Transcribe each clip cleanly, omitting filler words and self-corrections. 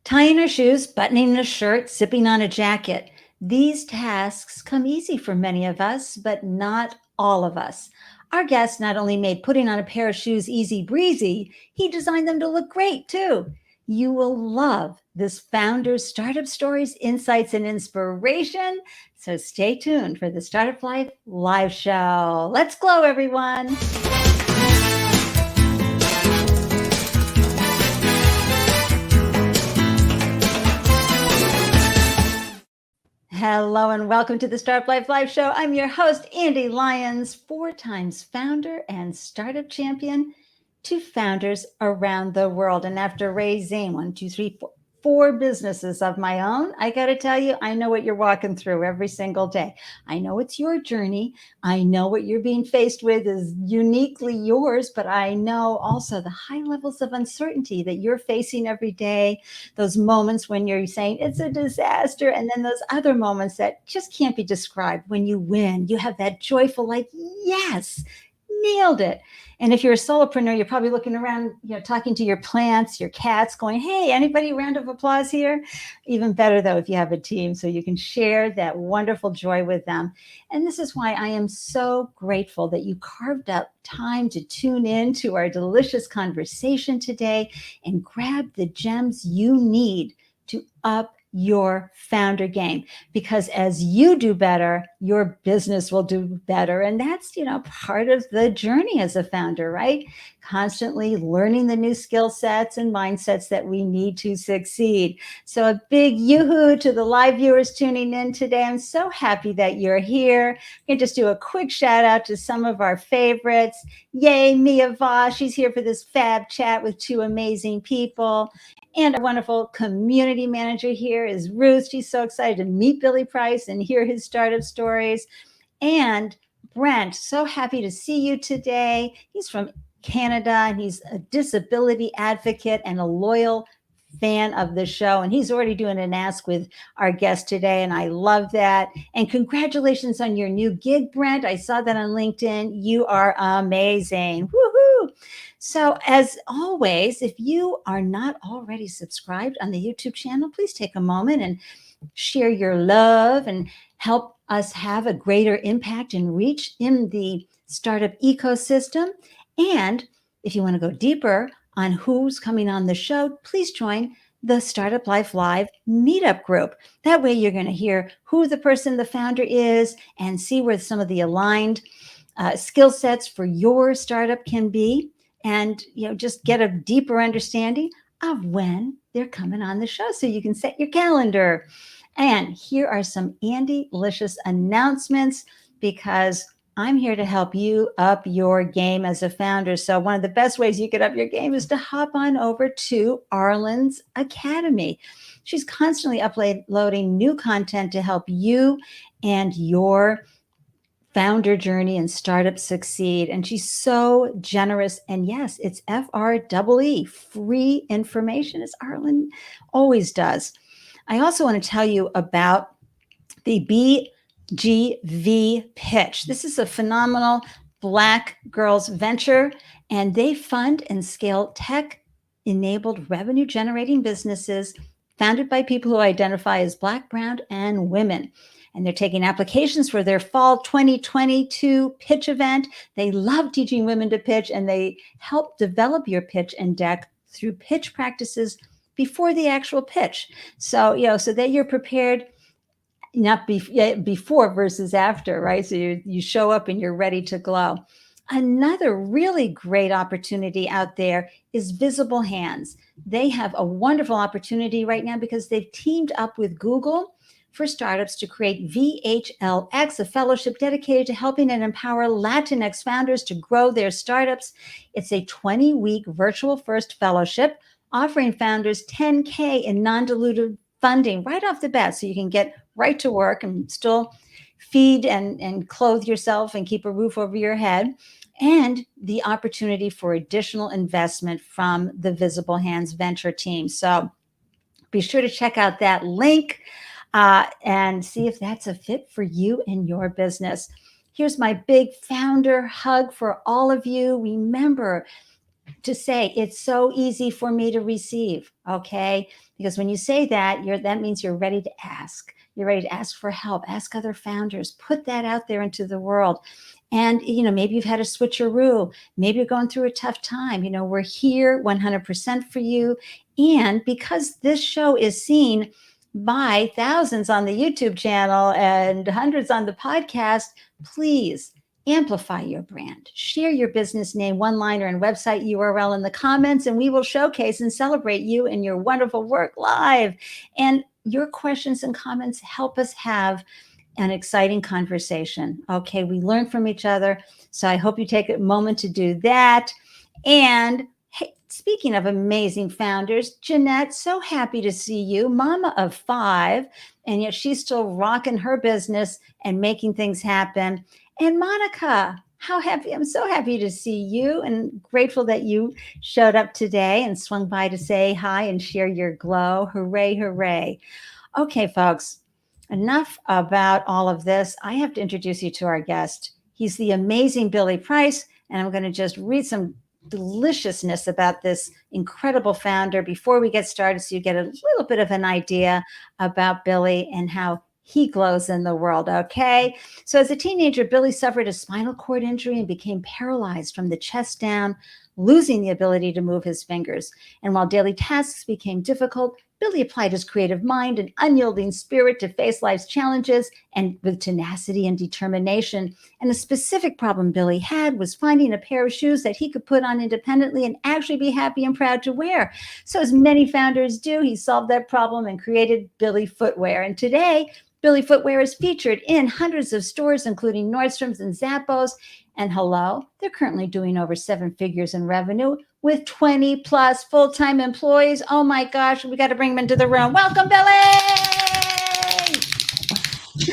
Tying our shoes, buttoning a shirt, sipping on a jacket. These tasks come easy for many of us, but not all of us. Our guest not only made putting on a pair of shoes easy breezy, he designed them to look great too. You will love this founder's startup stories, insights, and inspiration. So stay tuned for the Startup Life live show. Let's glow, everyone. Hello and welcome to the Startup Life Live Show. I'm your host, Ande Lyons, 4 times founder and startup champion to founders around the world. And after raising 4 businesses of my own, I got to tell you, I know what you're walking through every single day. I know it's your journey. I know what you're being faced with is uniquely yours, but I know also the high levels of uncertainty that you're facing every day, those moments when you're saying it's a disaster, and then those other moments that just can't be described when you win. You have that joyful, like, yes, nailed it. And if you're a solopreneur, you're probably looking around, talking to your plants, your cats, going, hey, anybody, round of applause here? Even better, though, if you have a team, so you can share that wonderful joy with them. And this is why I am so grateful that you carved out time to tune in to our delicious conversation today and grab the gems you need to up your founder game, because as you do better, your business will do better. And that's, part of the journey as a founder, right? Constantly learning the new skill sets and mindsets that we need to succeed. So a big yoo-hoo to the live viewers tuning in today. I'm so happy that you're here. I'm going to just do a quick shout out to some of our favorites. Yay, Mia Voss. She's here for this fab chat with 2 amazing people. And our wonderful community manager here is Ruth. She's so excited to meet Billy Price and hear his startup stories. And Brent, so happy to see you today. He's from Canada, and he's a disability advocate and a loyal fan of the show. And he's already doing an ask with our guest today, and I love that. And congratulations on your new gig, Brent. I saw that on LinkedIn. You are amazing. Woohoo! So as always, if you are not already subscribed on the YouTube channel, please take a moment and share your love and help us have a greater impact and reach in the startup ecosystem. And if you want to go deeper on who's coming on the show, please join the Startup Life Live meetup group. That way you're going to hear who the person, the founder is, and see where some of the aligned skill sets for your startup can be. And, just get a deeper understanding of when they're coming on the show so you can set your calendar. And here are some Andy-licious announcements, because I'm here to help you up your game as a founder. So one of the best ways you get up your game is to hop on over to Arlen's Academy. She's constantly uploading new content to help you and your founder journey and startup succeed. And she's so generous. And yes, it's FREE, free information, as Arlen always does. I also want to tell you about the BGV pitch. This is a phenomenal Black girls venture, and they fund and scale tech-enabled revenue-generating businesses founded by people who identify as Black, brown, and women. And they're taking applications for their fall 2022 pitch event. They love teaching women to pitch, and they help develop your pitch and deck through pitch practices before the actual pitch. So, so that you're prepared, not before versus after, right? So you show up and you're ready to glow. Another really great opportunity out there is Visible Hands. They have a wonderful opportunity right now because they've teamed up with Google for startups to create VHLX, a fellowship dedicated to helping and empower Latinx founders to grow their startups. It's a 20-week virtual first fellowship offering founders $10K in non-dilutive funding right off the bat, so you can get right to work and still feed and clothe yourself and keep a roof over your head, and the opportunity for additional investment from the Visible Hands venture team. So be sure to check out that link and see if that's a fit for you and your business. Here's my big founder hug for all of you. Remember, to say it's so easy for me to receive. Okay. Because when you say that, that means you're ready to ask. You're ready to ask for help, ask other founders, put that out there into the world. And, maybe you've had a switcheroo. Maybe you're going through a tough time. We're here 100% for you. And because this show is seen by thousands on the YouTube channel and hundreds on the podcast, please amplify your brand. Share your business name, one-liner, and website URL in the comments, and we will showcase and celebrate you and your wonderful work live. And your questions and comments help us have an exciting conversation. Okay, we learn from each other. So I hope you take a moment to do that. And hey, speaking of amazing founders, Jeanette, so happy to see you, mama of 5, and yet she's still rocking her business and making things happen. And Monica, how happy, I'm so happy to see you and grateful that you showed up today and swung by to say hi and share your glow. Hooray, hooray. Okay, folks. Enough about all of this. I have to introduce you to our guest. He's the amazing Billy Price, and I'm going to just read some deliciousness about this incredible founder before we get started so you get a little bit of an idea about Billy and how he glows in the world, okay? So as a teenager, Billy suffered a spinal cord injury and became paralyzed from the chest down, losing the ability to move his fingers. And while daily tasks became difficult, Billy applied his creative mind and unyielding spirit to face life's challenges, and with tenacity and determination. And the specific problem Billy had was finding a pair of shoes that he could put on independently and actually be happy and proud to wear. So as many founders do, he solved that problem and created BILLY Footwear. And today, BILLY Footwear is featured in hundreds of stores, including Nordstrom's and Zappos. And hello, they're currently doing over 7 figures in revenue with 20 plus full-time employees. Oh my gosh, we got to bring them into the room. Welcome, Billy!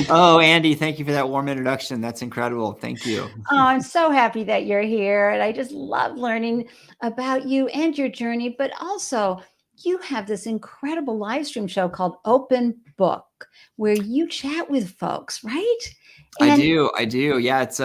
Oh, Ande, thank you for that warm introduction. That's incredible. Thank you. Oh, I'm so happy that you're here. And I just love learning about you and your journey, but also you have this incredible live stream show called Open Book, where you chat with folks, right? And I do. Yeah, it's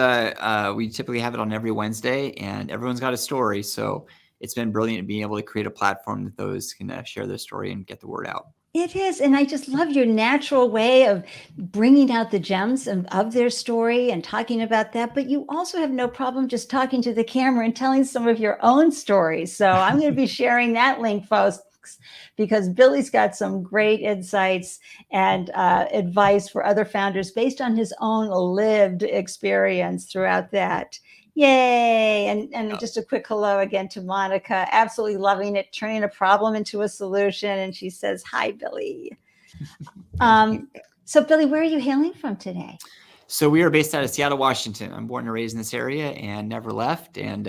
we typically have it on every Wednesday, and everyone's got a story. So it's been brilliant being able to create a platform that those can share their story and get the word out. It is. And I just love your natural way of bringing out the gems of their story and talking about that. But you also have no problem just talking to the camera and telling some of your own stories. So I'm going to be sharing that link, folks, because Billy's got some great insights and advice for other founders based on his own lived experience throughout that. Yay. And just a quick hello again to Monica. Absolutely loving it, turning a problem into a solution. And she says, hi, Billy. So Billy, where are you hailing from today? So we are based out of Seattle, Washington. I'm born and raised in this area and never left. And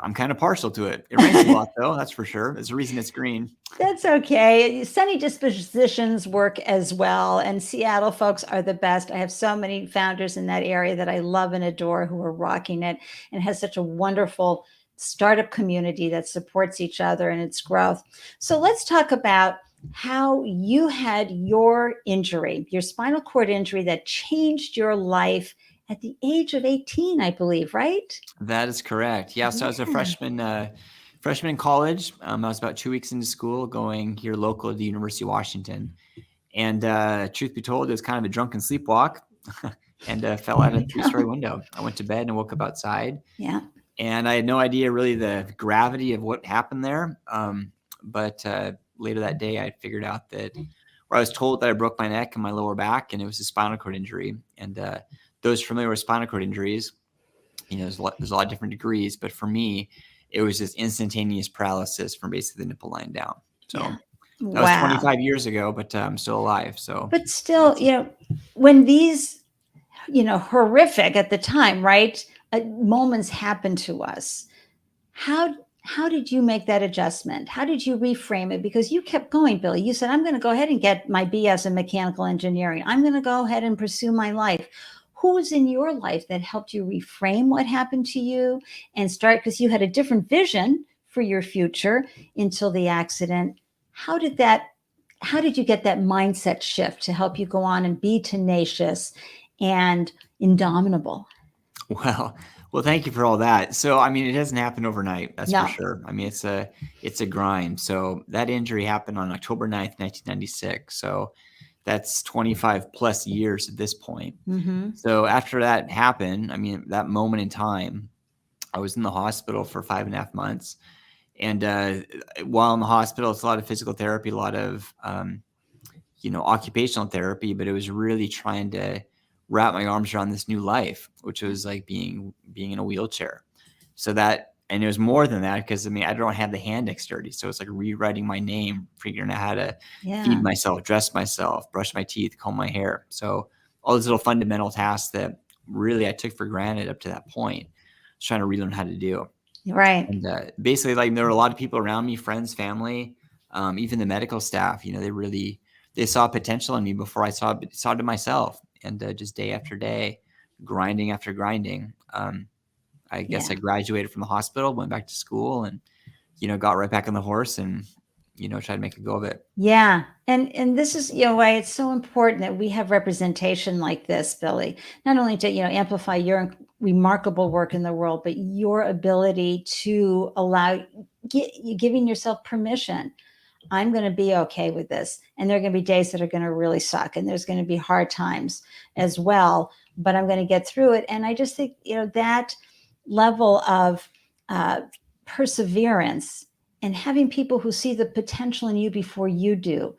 I'm kind of partial to it. It rains a lot, though. That's for sure. There's a reason it's green. That's okay. Sunny dispositions work as well. And Seattle folks are the best. I have so many founders in that area that I love and adore who are rocking it, and has such a wonderful startup community that supports each other and its growth. So let's talk about how you had your injury, your spinal cord injury that changed your life at the age of 18, I believe, right? That is correct. Yeah. So I was a freshman in college. I was about 2 weeks into school, going here local to the University of Washington. And truth be told, it was kind of a drunken sleepwalk and fell out of a 3-story window. I went to bed and woke up outside. Yeah. And I had no idea really the gravity of what happened there. But later that day, I figured out that, or I was told that I broke my neck and my lower back, and it was a spinal cord injury. And those familiar with spinal cord injuries, there's a lot of different degrees, but for me, it was just instantaneous paralysis from basically the nipple line down. So that was 25 years ago, but I'm still alive. So, but still, when these, horrific at the time, right, moments happen to us, how did you make that adjustment? How did you reframe it? Because you kept going, Billy. You said, I'm going to go ahead and get my BS in mechanical engineering. I'm going to go ahead and pursue my life. Who was in your life that helped you reframe what happened to you and start, because you had a different vision for your future until the accident? How did you get that mindset shift to help you go on and be tenacious and indomitable? Well, thank you for all that. So, I mean, it doesn't happen overnight. That's for No. sure. I mean, it's a grind. So that injury happened on October 9th, 1996. So that's 25 plus years at this point. Mm-hmm. So after that happened, I mean, that moment in time, I was in the hospital for 5.5 months. And while in the hospital, it's a lot of physical therapy, a lot of, occupational therapy, but it was really trying to wrap my arms around this new life, which was like being in a wheelchair. So that, and it was more than that, because I mean, I don't have the hand dexterity. So it's like rewriting my name, figuring out how to feed Yeah. myself, dress myself, brush my teeth, comb my hair. So all these little fundamental tasks that really I took for granted up to that point, I was trying to relearn how to do. Right. And basically, like, there were a lot of people around me, friends, family, even the medical staff. They saw potential in me before I saw it in myself. And just day after day, grinding after grinding. I guess Yeah. I graduated from the hospital, went back to school, and got right back on the horse, and tried to make a go of it. Yeah. And this is, why it's so important that we have representation like this, Billy, not only to, amplify your remarkable work in the world, but your ability to allow giving yourself permission. I'm going to be okay with this. And there are going to be days that are going to really suck. And there's going to be hard times as well, but I'm going to get through it. And I just think, that level of perseverance and having people who see the potential in you before you do.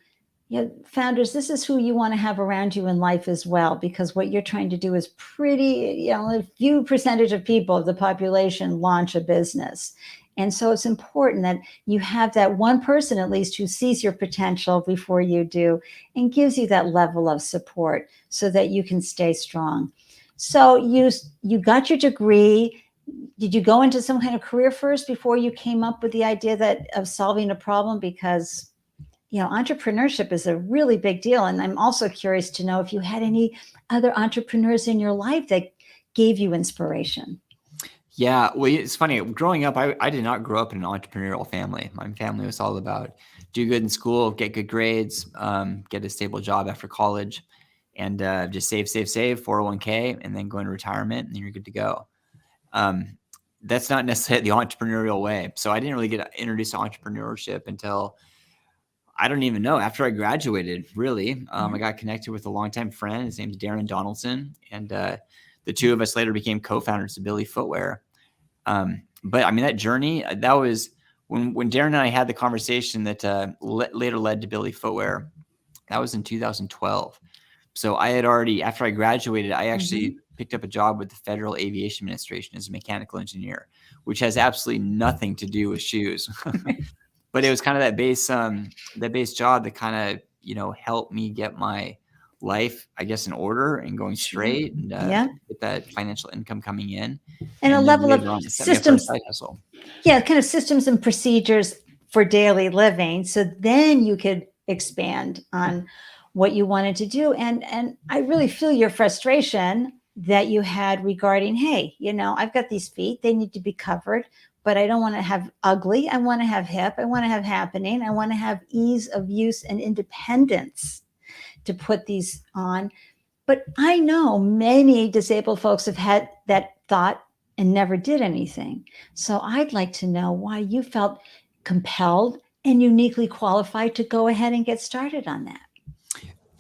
Founders, this is who you want to have around you in life as well, because what you're trying to do is pretty, a few percentage of people of the population launch a business. And so it's important that you have that one person at least who sees your potential before you do and gives you that level of support so that you can stay strong. So you got your degree. Did you go into some kind of career first before you came up with the idea of solving a problem? Because entrepreneurship is a really big deal. And I'm also curious to know if you had any other entrepreneurs in your life that gave you inspiration. Yeah, well, it's funny. Growing up, I did not grow up in an entrepreneurial family. My family was all about do good in school, get good grades, get a stable job after college, and just save, 401k, and then go into retirement, and then you're good to go. That's not necessarily the entrepreneurial way. So I didn't really get introduced to entrepreneurship until, I don't even know, after I graduated, really. I got connected with a longtime friend. His name's Darin Donaldson. And the two of us later became co-founders of BILLY Footwear. But I mean, that journey, that was when Darin and I had the conversation that later led to BILLY Footwear. That was in 2012. So I had already, after I graduated, I actually picked up a job with the Federal Aviation Administration as a mechanical engineer, which has absolutely nothing to do with shoes. But it was kind of that base job that kind of, helped me get my life, I guess, in order and going straight, and get that financial income coming in. And a level of systems, side hustle. Yeah, kind of systems and procedures for daily living. So then you could expand on what you wanted to do. And I really feel your frustration that you had regarding, hey, I've got these feet, they need to be covered, but I don't want to have ugly. I want to have hip. I want to have happening. I want to have ease of use and independence to put these on. But I know many disabled folks have had that thought and never did anything. So I'd like to know why you felt compelled and uniquely qualified to go ahead and get started on that.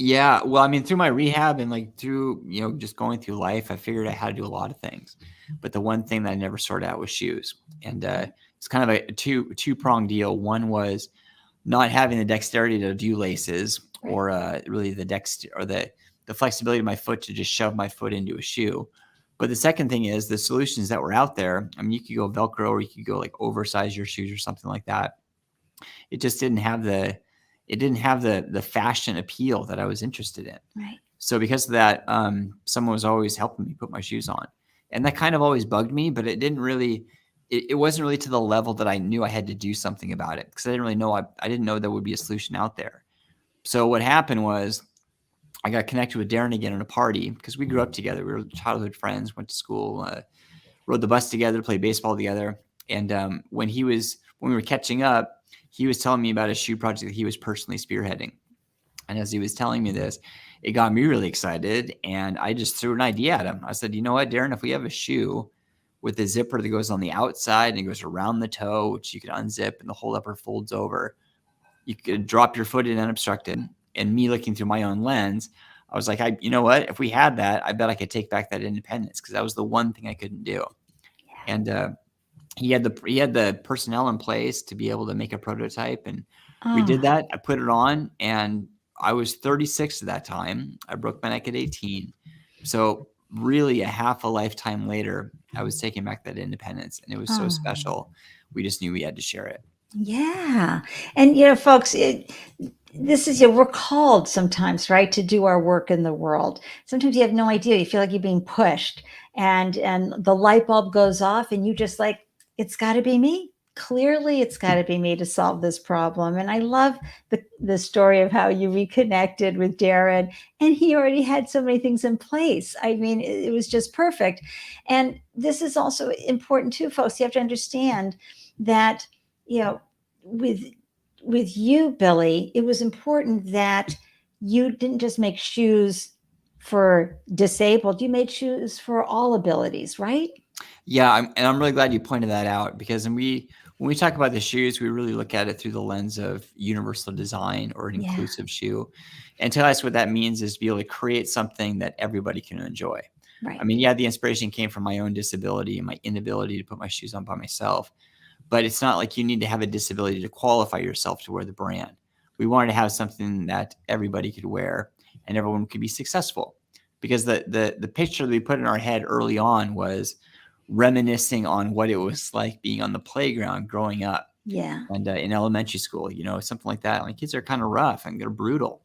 Yeah, well, I mean, through my rehab and like through, just going through life, I figured out how to do a lot of things. But the one thing that I never sorted out was shoes. And it's kind of a two-pronged deal. One was not having the dexterity to do laces, or really the flexibility of my foot to just shove my foot into a shoe. But the second thing is the solutions that were out there. I mean, you could go Velcro, or you could go like oversize your shoes or something like that. It just didn't have the fashion appeal that I was interested in. Right. So because of that, someone was always helping me put my shoes on, and that kind of always bugged me. But it wasn't really to the level that I knew I had to do something about it, because I didn't really know. I didn't know there would be a solution out there. So what happened was, I got connected with Darin again at a party, because we grew up together. We were childhood friends, went to school, rode the bus together, played baseball together. And when we were catching up, he was telling me about a shoe project that he was personally spearheading. And as he was telling me this, it got me really excited. And I just threw an idea at him. I said, you know what, Darin, if we have a shoe with a zipper that goes on the outside and it goes around the toe, which you can unzip and the whole upper folds over. You could drop your foot in unobstructed. And me looking through my own lens, I was like, you know what? If we had that, I bet I could take back that independence, because that was the one thing I couldn't do. Yeah. And he had the personnel in place to be able to make a prototype, and we did that. I put it on, and I was 36 at that time. I broke my neck at 18. So really a half a lifetime later, I was taking back that independence, and it was so special. We just knew we had to share it. Yeah. And, folks, we're called sometimes, right, to do our work in the world. Sometimes you have no idea. You feel like you're being pushed, and the light bulb goes off, and you just like, it's got to be me. Clearly, it's got to be me to solve this problem. And I love the story of how you reconnected with Darin, and he already had so many things in place. I mean, it was just perfect. And this is also important too, folks. You have to understand that, with you, Billy, it was important that you didn't just make shoes for disabled. You made shoes for all abilities, right? Yeah, I'm really glad you pointed that out, because when we talk about the shoes, we really look at it through the lens of universal design or an inclusive shoe. And to us, what that means is to be able to create something that everybody can enjoy. Right. I mean, yeah, the inspiration came from my own disability and my inability to put my shoes on by myself. But it's not like you need to have a disability to qualify yourself to wear the brand. We wanted to have something that everybody could wear and everyone could be successful. Because the picture that we put in our head early on was reminiscing on what it was like being on the playground growing up. Yeah. And in elementary school, something like that. Like, kids are kind of rough and they're brutal.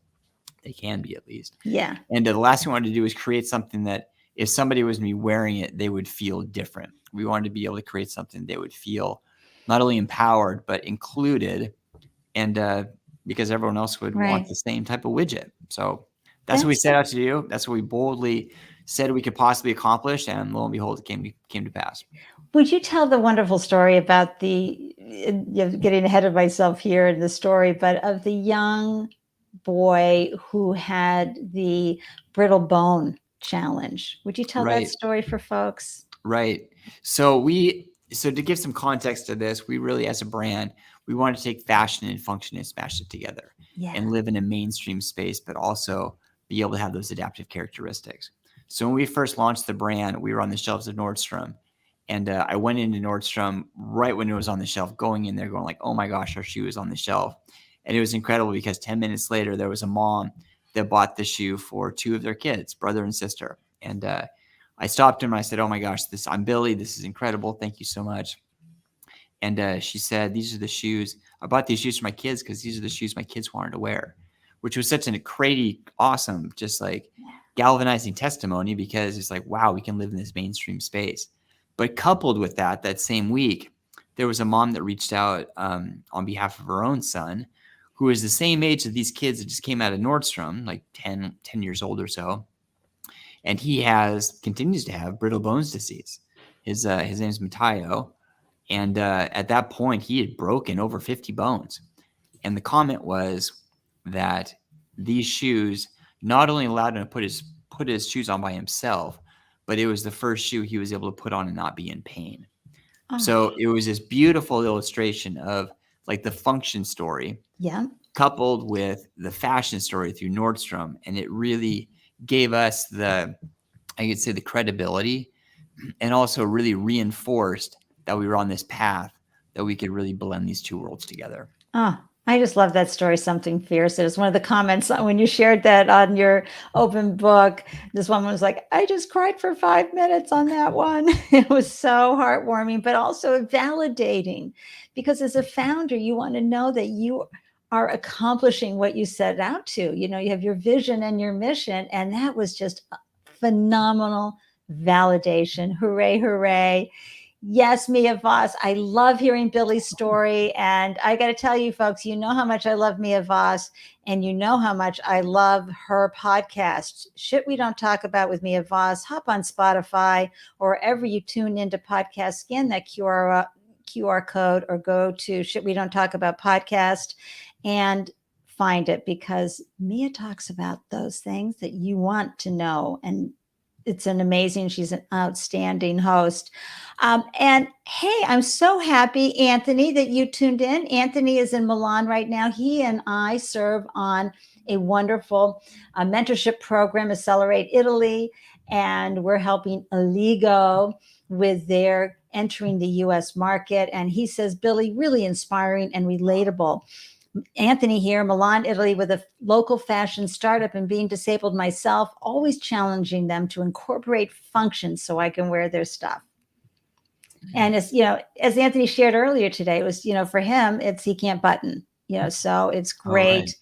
They can be, at least. Yeah. And the last thing we wanted to do is create something that if somebody was me wearing it, they would feel different. We wanted to be able to create something they would feel not only empowered, but included. And because everyone else would want the same type of widget. So that's what we set out to do. That's what we boldly said we could possibly accomplish. And lo and behold, it came to pass. Would you tell the wonderful story about getting ahead of myself here in the story, but of the young boy who had the brittle bone challenge? Would you tell that story for folks? Right. So to give some context to this, we really, as a brand, we wanted to take fashion and function and smash it together and live in a mainstream space, but also be able to have those adaptive characteristics. So when we first launched the brand, we were on the shelves of Nordstrom. And I went into Nordstrom right when it was on the shelf, going in there going like, oh my gosh, our shoe is on the shelf. And it was incredible because 10 minutes later, there was a mom that bought the shoe for 2 of their kids, brother and sister. And I stopped him and I said, oh my gosh, I'm Billy. This is incredible. Thank you so much. And she said, these are the shoes. I bought these shoes for my kids because these are the shoes my kids wanted to wear, which was such a crazy, awesome, just like galvanizing testimony, because it's like, wow, we can live in this mainstream space. But coupled with that same week, there was a mom that reached out on behalf of her own son, who is the same age as these kids that just came out of Nordstrom, like 10 years old or so. And he continues to have brittle bones disease. His name is Matayo. And at that point, he had broken over 50 bones. And the comment was that these shoes not only allowed him to put his shoes on by himself, but it was the first shoe he was able to put on and not be in pain. So it was this beautiful illustration of like the function story, coupled with the fashion story through Nordstrom. And it really gave us I could say the credibility, and also really reinforced that we were on this path that we could really blend these two worlds together. Oh, I just love that story, Something Fierce. It was one of the comments when you shared that on your open book. This woman was like, I just cried for 5 minutes on that one. It was so heartwarming, but also validating, because as a founder, you want to know that you are accomplishing what you set out to. You have your vision and your mission, and that was just phenomenal validation. Hooray, hooray. Yes, Mia Voss. I love hearing Billy's story. And I got to tell you, folks, you know how much I love Mia Voss, and you know how much I love her podcast, Shit We Don't Talk About with Mia Voss. Hop on Spotify or wherever you tune into podcasts, scan that QR code or go to Shit We Don't Talk About podcast and find it, because Mia talks about those things that you want to know. And it's an amazing, she's an outstanding host. And hey, I'm so happy, Anthony, that you tuned in. Anthony is in Milan right now. He and I serve on a wonderful mentorship program, Accelerate Italy, and we're helping Aligo with their entering the US market. And he says, Billy, really inspiring and relatable. Anthony here, Milan, Italy, with a local fashion startup and being disabled myself, always challenging them to incorporate functions so I can wear their stuff. And as as Anthony shared earlier today, it was, for him, he can't button, so it's great.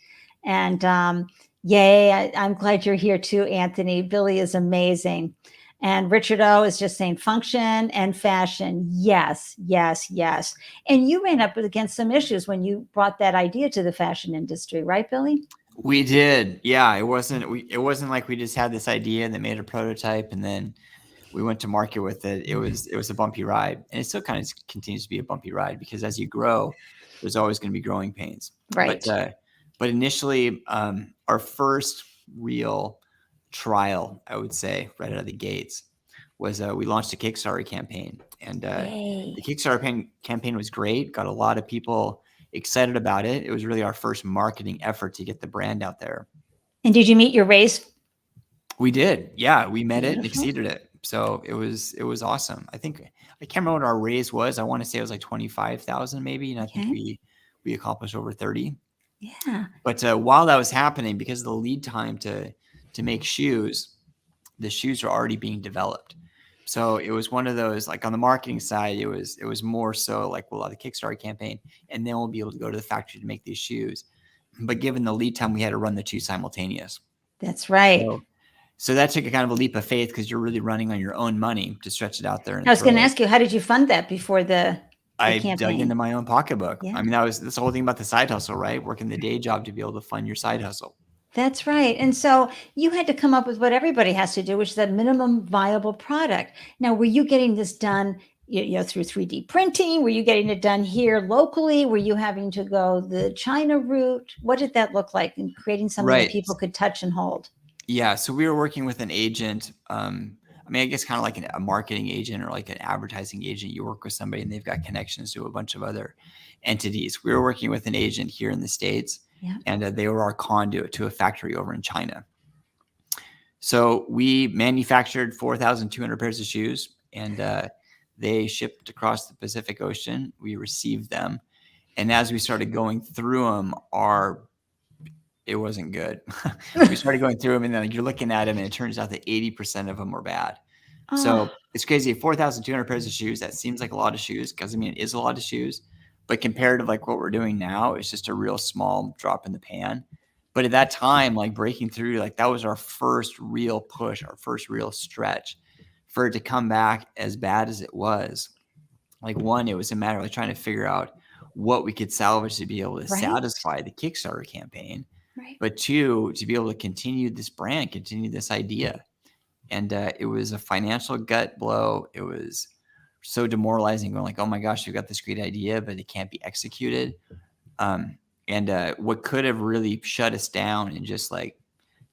Right. And yay, I'm glad you're here too, Anthony. Billy is amazing. And Richard O is just saying function and fashion. Yes, yes, yes. And you ran up against some issues when you brought that idea to the fashion industry, right, Billy? We did. Yeah. It wasn't like we just had this idea and then made a prototype and then we went to market with it. It was a bumpy ride, and it still kind of continues to be a bumpy ride because as you grow, there's always going to be growing pains. Right. But initially, our first real trial, I would say, right out of the gates, was we launched a Kickstarter campaign, and the Kickstarter campaign was great. Got a lot of people excited about it. It was really our first marketing effort to get the brand out there. And did you meet your raise? We did. Yeah, we met it and exceeded it. So it was awesome. I can't remember what our raise was. I want to say it was like 25,000 maybe. And I think we accomplished over 30. Yeah. But while that was happening, because of the lead time to make shoes, the shoes are already being developed. So it was one of those, like on the marketing side, it was more so like, we'll have the Kickstarter campaign and then we'll be able to go to the factory to make these shoes. But given the lead time, we had to run the two simultaneous. That's right. So that took a kind of a leap of faith because you're really running on your own money to stretch it out there. I was going to ask you, how did you fund that before the campaign? Dug into my own pocketbook. Yeah. I mean, that's the whole thing about the side hustle, right? Working the day job to be able to fund your side hustle. That's right. And so you had to come up with what everybody has to do, which is that minimum viable product. Now, were you getting this done through 3D printing? Were you getting it done here locally? Were you having to go the China route? What did that look like in creating something that people could touch and hold? Yeah. So we were working with an agent. I guess kind of like a marketing agent or like an advertising agent. You work with somebody and they've got connections to a bunch of other entities. We were working with an agent here in the States, and they were our conduit to a factory over in China. So we manufactured 4,200 pairs of shoes, and they shipped across the Pacific Ocean. We received them. And as we started going through them, it wasn't good. We started going through them and then you're looking at them and it turns out that 80% of them were bad. So it's crazy. 4,200 pairs of shoes. That seems like a lot of shoes because it is a lot of shoes, but compared to like what we're doing now, it's just a real small drop in the pan. But at that time, like breaking through, like that was our first real push, our first real stretch. For it to come back as bad as it was, like one, it was a matter of like trying to figure out what we could salvage to be able to satisfy the Kickstarter campaign. Right. But two, to be able to continue this brand, continue this idea. And it was a financial gut blow. It was so demoralizing going like, oh my gosh, you've got this great idea, but it can't be executed. And what could have really shut us down and just like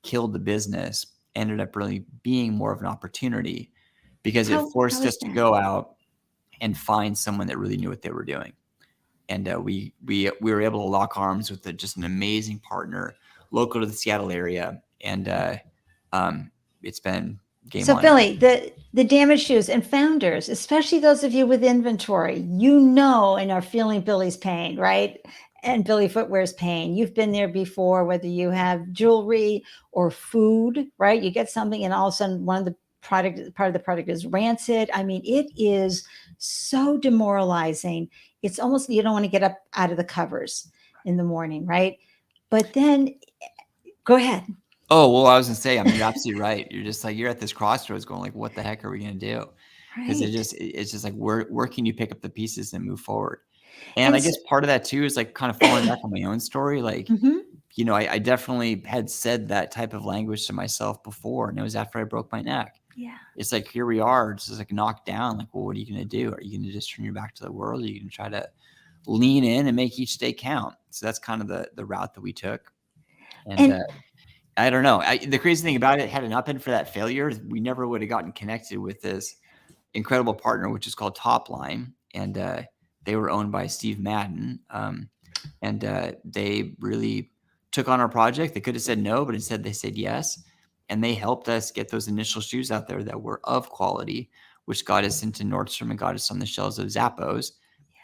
killed the business ended up really being more of an opportunity because it forced us to go out and find someone that really knew what they were doing. And we were able to lock arms with just an amazing partner local to the Seattle area. And it's been game on. So Billy, the damaged shoes and founders, especially those of you with inventory, and are feeling Billy's pain, right? And BILLY Footwear's pain. You've been there before, whether you have jewelry or food, right? You get something and all of a sudden part of the product is rancid. I mean, it is so demoralizing. It's almost, you don't want to get up out of the covers in the morning, right? But then, go ahead. Oh, well, I was going to say, you're absolutely right. You're just like, you're at this crossroads going like, what the heck are we going to do? Because it's just like, where can you pick up the pieces and move forward? And I guess part of that too is like kind of falling back on my own story. Like, I definitely had said that type of language to myself before. And it was after I broke my neck. Yeah. It's like, here we are, it's just like knocked down. Like, well, what are you going to do? Are you going to just turn your back to the world? Are you going to try to lean in and make each day count? So that's kind of the route that we took. And I don't know. The crazy thing about it, had it not been for that failure, we never would have gotten connected with this incredible partner, which is called Topline. And they were owned by Steve Madden. And they really took on our project. They could have said no, but instead they said yes. And they helped us get those initial shoes out there that were of quality, which got us into Nordstrom and got us on the shelves of Zappos.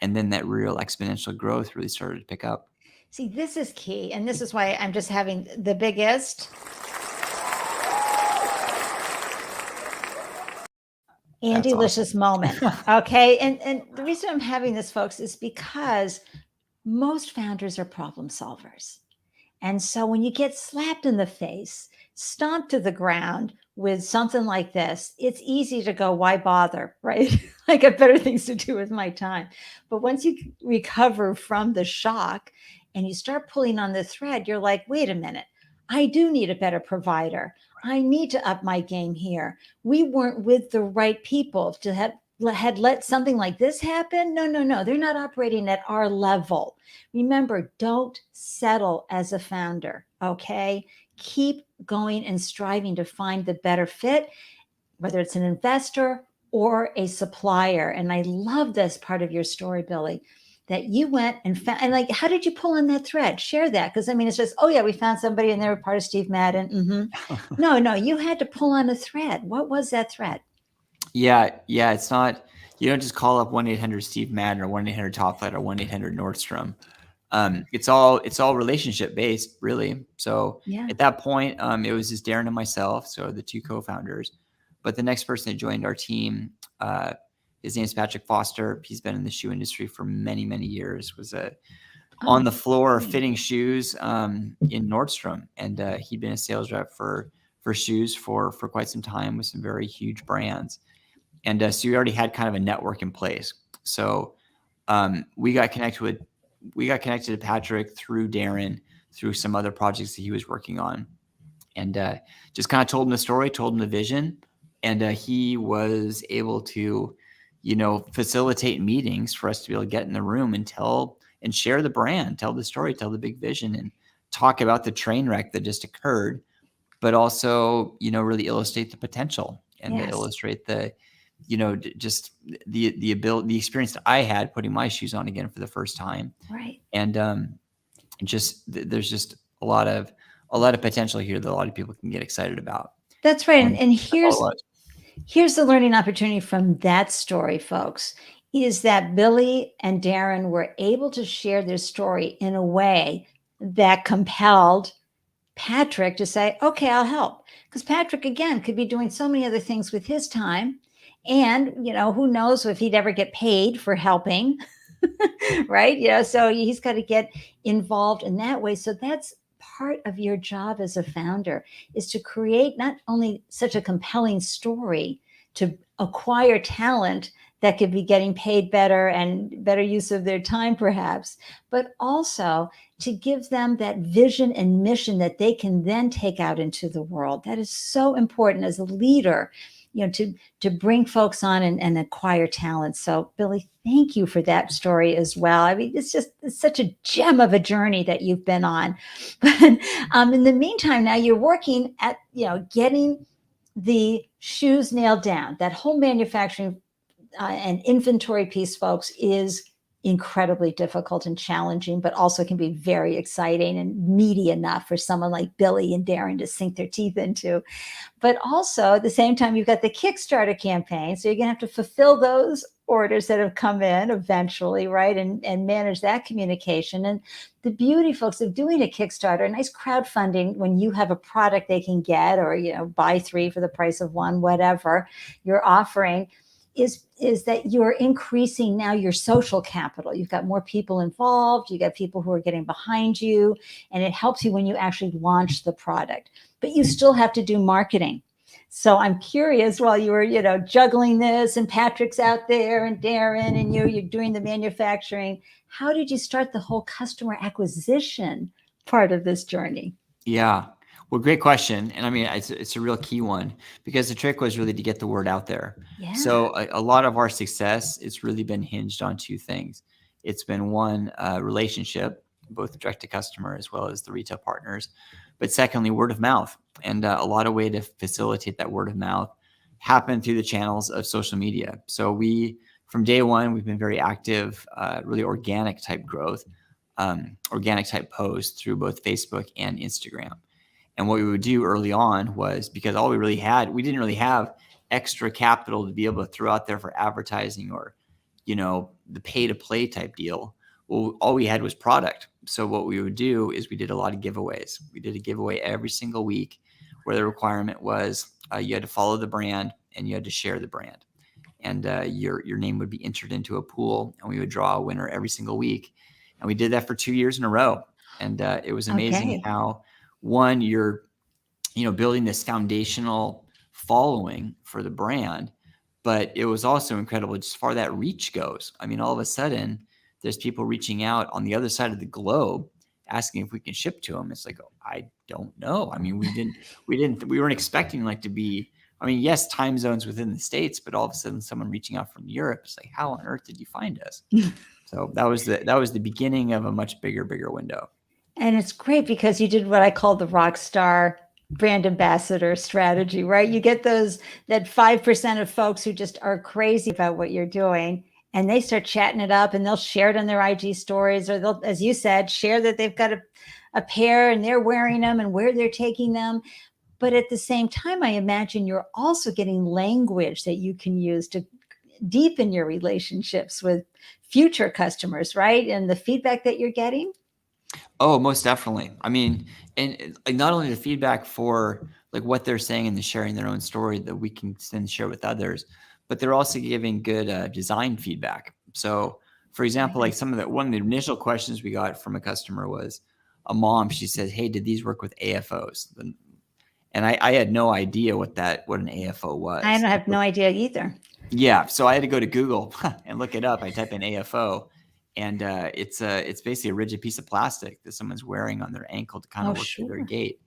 And then that real exponential growth really started to pick up. See, this is key. And this is why I'm just having the biggest Andelicious moment. Okay. And the reason I'm having this, folks, is because most founders are problem solvers. And so when you get slapped in the face, stomped to the ground with something like this, it's easy to go, why bother, right? I got better things to do with my time. But once you recover from the shock and you start pulling on the thread, you're like, wait a minute, I do need a better provider. I need to up my game here. We weren't with the right people to have had let something like this happen. No. They're not operating at our level. Remember, don't settle as a founder. Okay. Keep going and striving to find the better fit, whether it's an investor or a supplier. And I love this part of your story, Billy, that you went and found, and like, how did you pull on that thread? Share that. Cause I mean, it's just, oh yeah, we found somebody and they were part of Steve Madden. Mm-hmm. No, you had to pull on a thread. What was that thread? Yeah. It's not, you don't just call up 1-800-STEVE Madden or 1-800-TOPLINE or 1-800-Nordstrom. It's all relationship based, really. So at that point, it was just Darin and myself, so the two co-founders. But the next person that joined our team, his name is Patrick Foster. He's been in the shoe industry for many, many years. Was on the floor fitting shoes in Nordstrom, and he'd been a sales rep for shoes for quite some time with some very huge brands. And so we already had kind of a network in place. So we got connected to Patrick through Darin, through some other projects that he was working on, and just kind of told him the story, told him the vision, and he was able to, facilitate meetings for us to be able to get in the room and tell and share the brand, tell the story, tell the big vision, and talk about the train wreck that just occurred, but also, really illustrate the potential and to illustrate the, just the ability, the experience that I had putting my shoes on again for the first time. Right. And there's just a lot of potential here that a lot of people can get excited about. That's right. And here's the learning opportunity from that story, folks, is that Billy and Darin were able to share their story in a way that compelled Patrick to say, okay, I'll help. Because Patrick, again, could be doing so many other things with his time. And, who knows if he'd ever get paid for helping, right? So he's got to get involved in that way. So that's part of your job as a founder, is to create not only such a compelling story, to acquire talent that could be getting paid better and better use of their time, perhaps, but also to give them that vision and mission that they can then take out into the world. That is so important as a leader, to bring folks on and acquire talent. So Billy, thank you for that story as well. I mean, it's such a gem of a journey that you've been on. But in the meantime, now you're working at, getting the shoes nailed down. That whole manufacturing and inventory piece, folks, is incredibly difficult and challenging, but also can be very exciting and meaty enough for someone like Billy and Darin to sink their teeth into. But also at the same time, you've got the Kickstarter campaign. So you're going to have to fulfill those orders that have come in eventually, right? And manage that communication. And the beauty, folks, of doing a Kickstarter, a nice crowdfunding, when you have a product they can get, or, buy 3 for the price of 1, whatever you're offering, is that you're increasing now your social capital. You've got more people involved. You got people who are getting behind you, and it helps you when you actually launch the product. But you still have to do marketing. So I'm curious, while you were, juggling this, and Patrick's out there, and Darin, and you're doing the manufacturing, how did you start the whole customer acquisition part of this journey? Yeah. Well, great question. And I mean, it's a real key one, because the trick was really to get the word out there. Yeah. So a lot of our success, it's really been hinged on 2 things. It's been one, relationship. both direct to customer as well as the retail partners. But secondly, word of mouth. And a lot of way to facilitate that word of mouth happened through the channels of social media. So from day one, we've been very active, really organic type growth, organic type posts through both Facebook and Instagram. And what we would do early on was, because all we didn't really have extra capital to be able to throw out there for advertising or, the pay to play type deal. Well, all we had was product. So what we would do is we did a lot of giveaways. We did a giveaway every single week where the requirement was you had to follow the brand and you had to share the brand. And your name would be entered into a pool, and we would draw a winner every single week. And we did that for 2 years in a row. And it was amazing how, one, you're building this foundational following for the brand, but it was also incredible just as far that reach goes. I mean, all of a sudden there's people reaching out on the other side of the globe asking if we can ship to them. It's like, oh, I don't know. I mean, we weren't expecting to be, yes, time zones within the States, but all of a sudden someone reaching out from Europe, it's like, how on earth did you find us? So that was the beginning of a much bigger window. And it's great because you did what I call the rock star brand ambassador strategy, right? You get that 5% of folks who just are crazy about what you're doing, and they start chatting it up, and they'll share it on their IG stories, or they'll, as you said, share that they've got a pair and they're wearing them and where they're taking them. But at the same time, I imagine you're also getting language that you can use to deepen your relationships with future customers, right? And the feedback that you're getting. Oh, most definitely. I mean, and not only the feedback for what they're saying and the sharing their own story that we can then share with others, but they're also giving good design feedback. So, for example, one of the initial questions we got from a customer was a mom. She said, "Hey, did these work with AFOs?" And I had no idea what an AFO was. I have no idea either. Yeah, so I had to go to Google and look it up. I type in AFO. And it's basically a rigid piece of plastic that someone's wearing on their ankle to kind of work through their gait.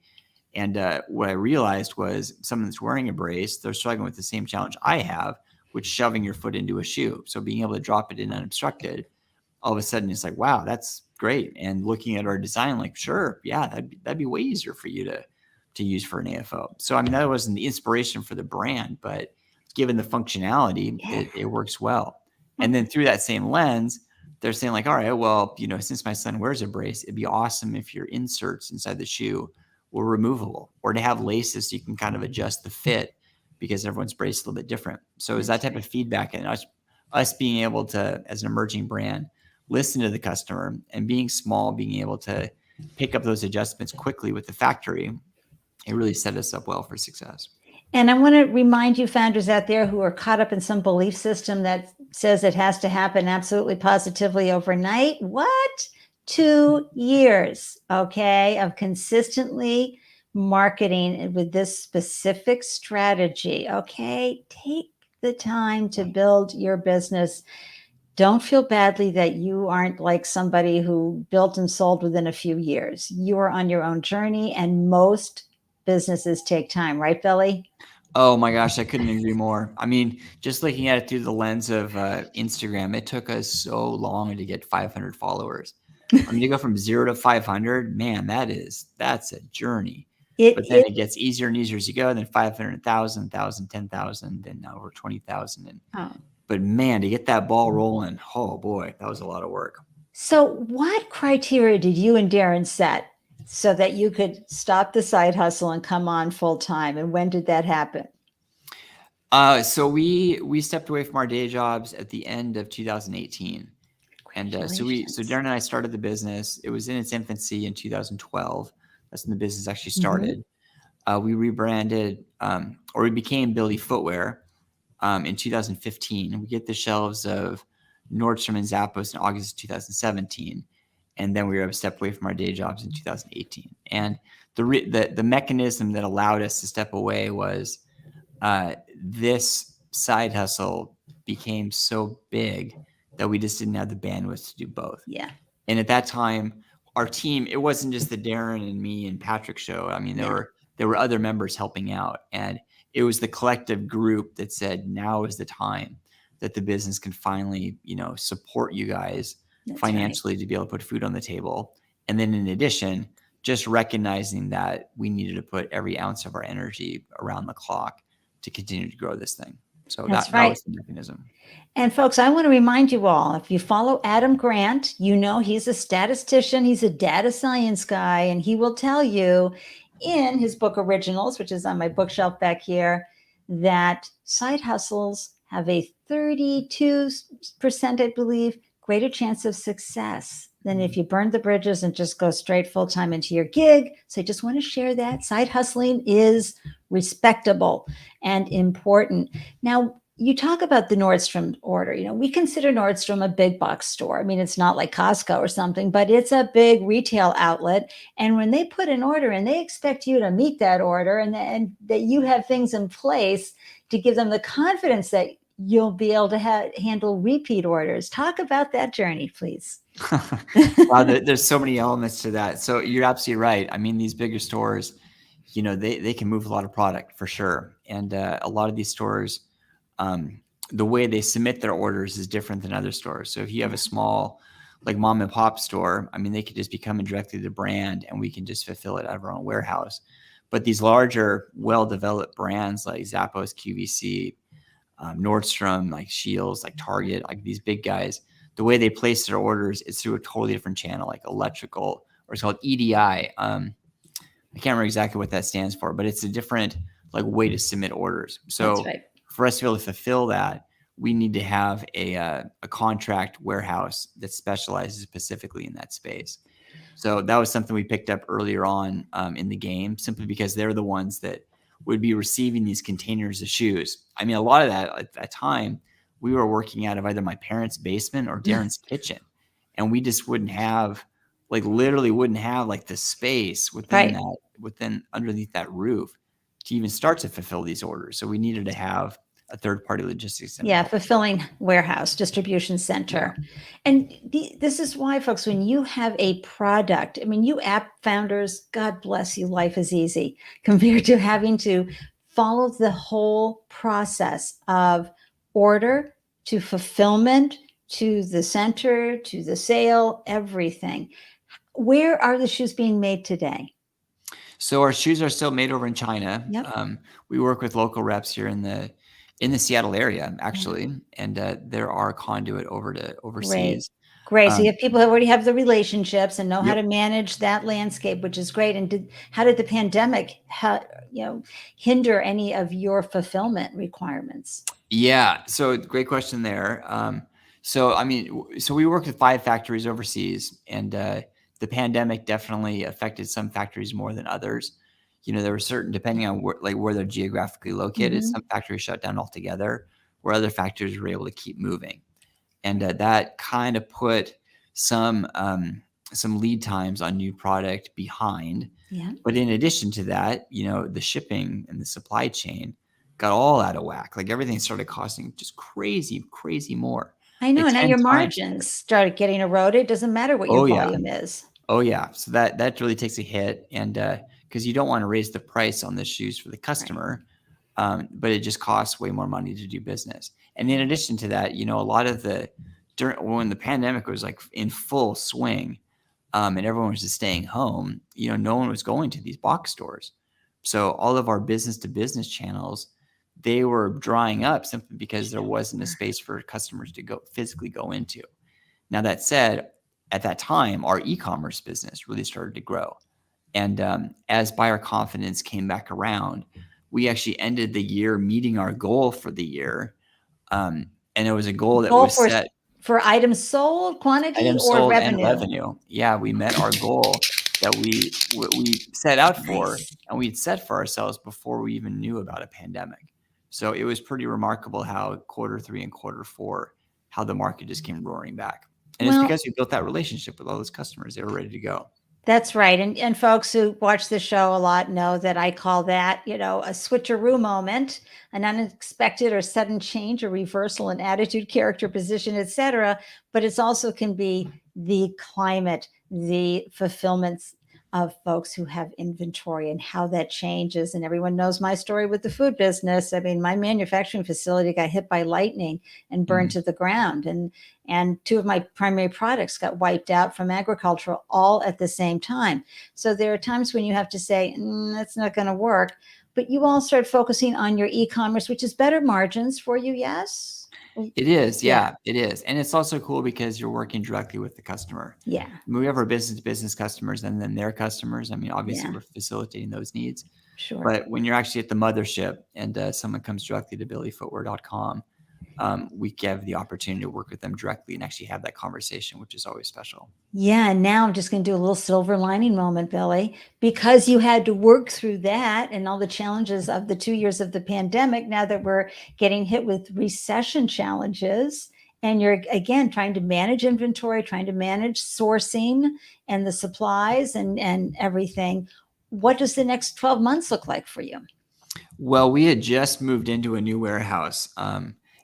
And what I realized was someone that's wearing a brace, they're struggling with the same challenge I have, which is shoving your foot into a shoe. So being able to drop it in unobstructed, all of a sudden it's like, wow, that's great. And looking at our design, sure, yeah, that'd be way easier for you to use for an AFO. So that wasn't the inspiration for the brand, but given the functionality, it works well. And then through that same lens, they're saying all right, well, since my son wears a brace, it'd be awesome if your inserts inside the shoe were removable, or to have laces so you can kind of adjust the fit, because everyone's brace is a little bit different. So is that type of feedback, and us being able to, as an emerging brand, listen to the customer, and being small, being able to pick up those adjustments quickly with the factory, it really set us up well for success. And I want to remind you founders out there who are caught up in some belief system that says it has to happen absolutely positively overnight. What? 2 years, okay, of consistently marketing with this specific strategy, okay? Take the time to build your business. Don't feel badly that you aren't like somebody who built and sold within a few years. You are on your own journey, and most businesses take time, right, Billy? Oh my gosh, I couldn't agree more. Just looking at it through the lens of Instagram, it took us so long to get 500 followers. To go from 0 to 500, man, that's a journey. But then it gets easier and easier as you go. Then 500, 1,000, 1,000, 10,000, and now over 20,000. But man, to get that ball rolling, oh boy, that was a lot of work. So what criteria did you and Darin set so that you could stop the side hustle and come on full time? And when did that happen? So we stepped away from our day jobs at the end of 2018. And so Darin and I started the business. It was in its infancy in 2012. That's when the business actually started. We rebranded, or we became BILLY Footwear in 2015. We get the shelves of Nordstrom and Zappos in August of 2017. And then we were able to step away from our day jobs in 2018. And the mechanism that allowed us to step away was this side hustle became so big that we just didn't have the bandwidth to do both. Yeah. And at that time, our team, it wasn't just the Darin and me and Patrick show. There were other members helping out. And it was the collective group that said, now is the time that the business can finally, support you guys financially to be able to put food on the table. And then in addition, just recognizing that we needed to put every ounce of our energy around the clock to continue to grow this thing. So that was the mechanism. And folks, I want to remind you all, if you follow Adam Grant, you know he's a statistician, he's a data science guy, and he will tell you in his book Originals, which is on my bookshelf back here, that side hustles have a 32%, I believe, greater chance of success than if you burn the bridges and just go straight full-time into your gig. So I just want to share that. Side hustling is respectable and important. Now, you talk about the Nordstrom order. You know, we consider Nordstrom a big box store. I mean, it's not like Costco or something, but it's a big retail outlet. And when they put an order in, they expect you to meet that order and that you have things in place to give them the confidence that you'll be able to handle repeat orders. Talk about that journey, please. Wow, there's so many elements to that. So you're absolutely right. I mean, these bigger stores, you know, they can move a lot of product for sure. And a lot of these stores, the way they submit their orders is different than other stores. So if you have a small, like mom and pop store, I mean, they could just be coming directly to the brand and we can just fulfill it out of our own warehouse. But these larger, well-developed brands like Zappos, QVC, Nordstrom, like Shields, like Target, like these big guys, the way they place their orders is through a totally different channel, like electrical, or it's called EDI. I can't remember exactly what that stands for, but it's a different like way to submit orders. So for us to be able to fulfill that, we need to have a contract warehouse that specializes specifically in that space. So that was something we picked up earlier on in the game, simply because they're the ones that would be receiving these containers of shoes. I mean, a lot of that at that time, we were working out of either my parents' basement or Darin's kitchen. And we just wouldn't have, like literally wouldn't have like the space within that, within underneath that roof to even start to fulfill these orders. So we needed to have a third-party logistics center. Yeah, fulfilling warehouse, distribution center. Yeah. And this is why, folks, when you have a product, I mean, you app founders, God bless you, life is easy compared to having to follow the whole process of order to fulfillment, to the center, to the sale, everything. Where are the shoes being made today? So our shoes are still made over in China. Yep. We work with local reps here in the Seattle area, actually, and there are conduit over to overseas. Great. So you have people who already have the relationships and know how to manage that landscape, which is great. And how did the pandemic, hinder any of your fulfillment requirements? Yeah. So great question there. So we work with 5 factories overseas, and the pandemic definitely affected some factories more than others. You know, there were certain, depending on where they're geographically located, some factories shut down altogether, where other factories were able to keep moving. And that kind of put some lead times on new product behind. Yeah. But in addition to that, you know, the shipping and the supply chain got all out of whack. Like everything started costing just crazy more. I know. Like And now 10 your times margins started getting eroded. It doesn't matter what your volume is. Oh yeah. So that really takes a hit. And because you don't want to raise the price on the shoes for the customer, but it just costs way more money to do business. And in addition to that, you know, a lot of when the pandemic was like in full swing, and everyone was just staying home, you know, no one was going to these box stores. So all of our business to business channels, they were drying up simply because there wasn't a space for customers to physically go into. Now that said, at that time, our e-commerce business really started to grow. And as buyer confidence came back around, we actually ended the year meeting our goal for the year. And it was a goal that was set for items sold, quantity, or revenue? And revenue. Yeah, we met our goal that we set out for, and we'd set for ourselves before we even knew about a pandemic. So it was pretty remarkable how Q3 and Q4, how the market just came roaring back. And it's because we built that relationship with all those customers. They were ready to go. That's right. And folks who watch the show a lot know that I call that, you know, a switcheroo moment, an unexpected or sudden change or reversal in attitude, character, position, etc. But it's also can be the climate, the fulfillment of folks who have inventory and how that changes. And everyone knows my story with the food business. I mean, my manufacturing facility got hit by lightning and burned to the ground. And two of my primary products got wiped out from agricultural all at the same time. So there are times when you have to say, that's not going to work. But you all start focusing on your e-commerce, which is better margins for you, yes? It is, yeah, it is. And it's also cool because you're working directly with the customer. Yeah. I mean, we have our business-to-business customers and then their customers. I mean, obviously, Yeah. we're facilitating those needs. Sure. But when you're actually at the mothership and someone comes directly to billyfootwear.com, we give the opportunity to work with them directly and actually have that conversation, which is always special. Yeah. And now I'm just going to do a little silver lining moment, Billy, because you had to work through that and all the challenges of the 2 years of the pandemic. Now that we're getting hit with recession challenges, and you're again trying to manage inventory, trying to manage sourcing and the supplies and everything. What does the next 12 months look like for you? Well, we had just moved into a new warehouse.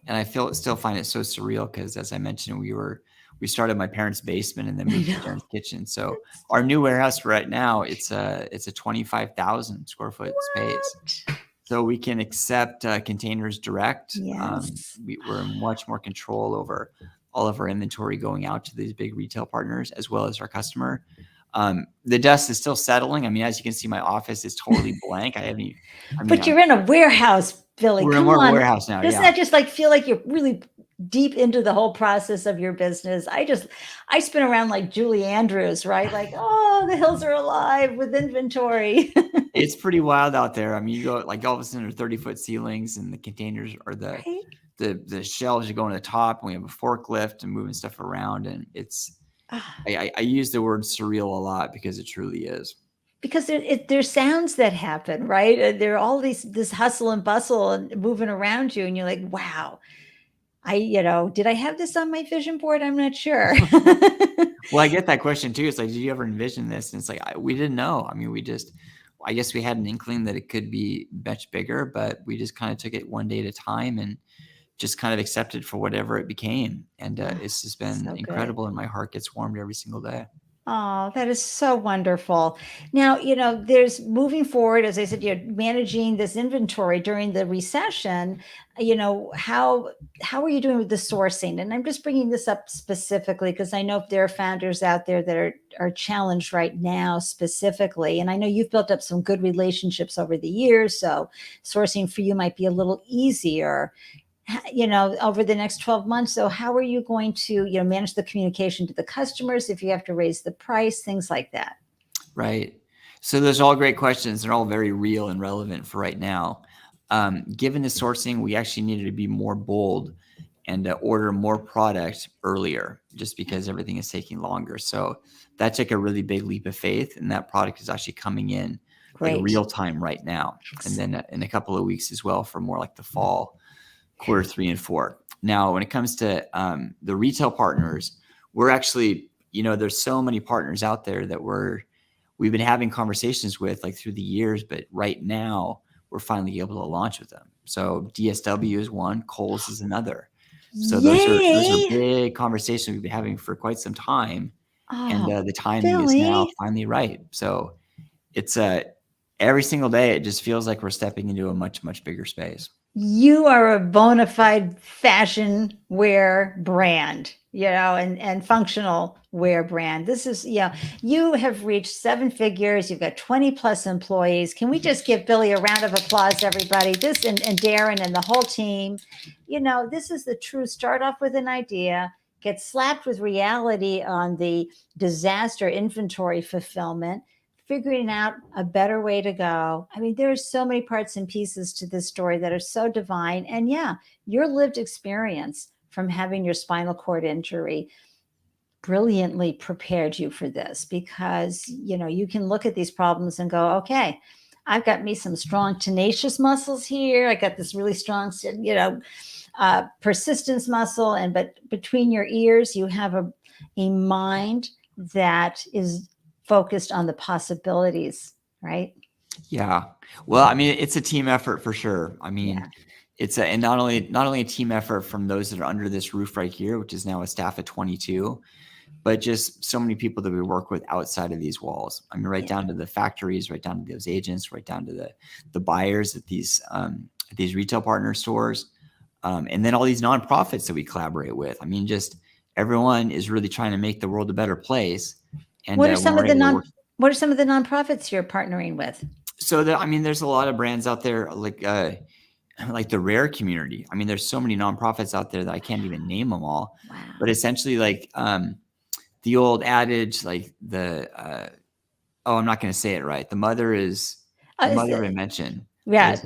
And I still find it so surreal because, as I mentioned, we started in my parents' basement and then moved to Darin's kitchen. So our new warehouse right now, it's a 25,000 square foot space. So we can accept containers direct. Yes. We're in much more control over all of our inventory going out to these big retail partners as well as our customer. The dust is still settling. I mean, as you can see, my office is totally blank. But you're in a warehouse, Billy. We're Come in on. a warehouse now. Doesn't that just like feel like you're really deep into the whole process of your business? I spin around like Julie Andrews, right? Like, oh, the hills are alive with inventory. It's pretty wild out there. I mean, you go like all of a sudden, 30-foot ceilings and the containers or the shelves are going to the top, and we have a forklift and moving stuff around. And I use the word surreal a lot because it truly is. Because there's sounds that happen, right? There are all this hustle and bustle and moving around you, and you're like, wow. Did I have this on my vision board? I'm not sure. Well, I get that question too. It's like, did you ever envision this? And it's like, we didn't know. I mean, I guess we had an inkling that it could be much bigger, but we just kind of took it one day at a time and just kind of accepted for whatever it became. And it's just been so incredible. good. And my heart gets warmed every single day. Oh, that is so wonderful. Now, there's moving forward, as I said, you're managing this inventory during the recession. How are you doing with the sourcing? And I'm just bringing this up specifically because I know there are founders out there that are challenged right now specifically. And I know you've built up some good relationships over the years, so sourcing for you might be a little easier. Over the next 12 months. So how are you going to, manage the communication to the customers if you have to raise the price, things like that? Right. So those are all great questions. They're all very real and relevant for right now. Given the sourcing, we actually needed to be more bold and order more product earlier just because everything is taking longer. So that took a really big leap of faith, and that product is actually coming in like real time right now. And then in a couple of weeks as well for more like the fall. Quarter 3 and 4. Now, when it comes to the retail partners, we're actually, there's so many partners out there that we've been having conversations with like through the years, but right now we're finally able to launch with them. So DSW is one, Kohl's is another. So those are big conversations we've been having for quite some time, and the timing is now finally right. So it's every single day it just feels like we're stepping into a much, much bigger space. You are a bona fide fashion wear brand, and functional wear brand. This is, you have reached 7 figures. You've got 20 plus employees. Can we just give Billy a round of applause, everybody? This and Darin and the whole team. This is the true start off with an idea, get slapped with reality on the disaster inventory fulfillment, figuring out a better way to go. I mean, there's so many parts and pieces to this story that are so divine. And your lived experience from having your spinal cord injury brilliantly prepared you for this because, you can look at these problems and go, okay, I've got me some strong, tenacious muscles here. I got this really strong, persistence muscle. But between your ears, you have a mind that is focused on the possibilities, right? Yeah. Well, I mean, it's a team effort for sure. I mean, it's and not only a team effort from those that are under this roof right here, which is now a staff of 22, but just so many people that we work with outside of these walls. I mean, right down to the factories, right down to those agents, right down to the buyers at these retail partner stores, and then all these nonprofits that we collaborate with. I mean, just everyone is really trying to make the world a better place. And what are some of the nonprofits you're partnering with? So there's a lot of brands out there like the rare community. I mean, there's so many nonprofits out there that I can't even name them all. Wow. But essentially, like the old adage, like I'm not going to say it right. The mother is the mother of invention. Yeah.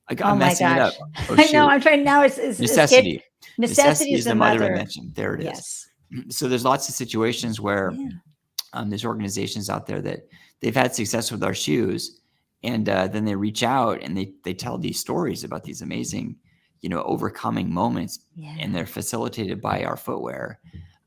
I'm messing it up. Oh, I know. I'm trying now. It's necessity. Necessity is the mother of invention. There it is. Yes. So there's lots of situations where there's organizations out there that they've had success with our shoes. And then they reach out and they tell these stories about these amazing, overcoming moments, and they're facilitated by our footwear.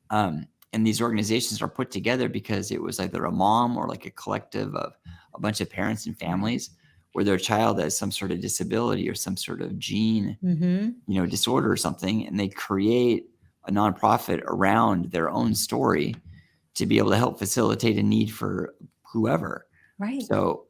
And these organizations are put together because it was either a mom or like a collective of a bunch of parents and families where their child has some sort of disability or some sort of gene, disorder or something, and they create a nonprofit around their own story to be able to help facilitate a need for whoever. Right. So,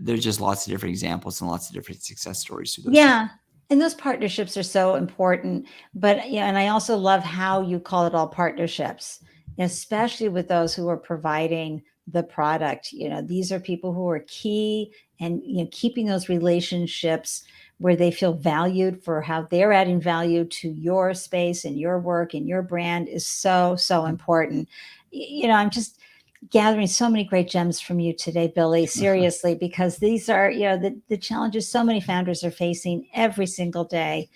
there's just lots of different examples and lots of different success stories. And those partnerships are so important. But and I also love how you call it all partnerships, especially with those who are providing the product. These are people who are key, and keeping those relationships where they feel valued for how they're adding value to your space and your work and your brand is so, so important. I'm just gathering so many great gems from you today, Billy, seriously, because these are, the challenges so many founders are facing every single day.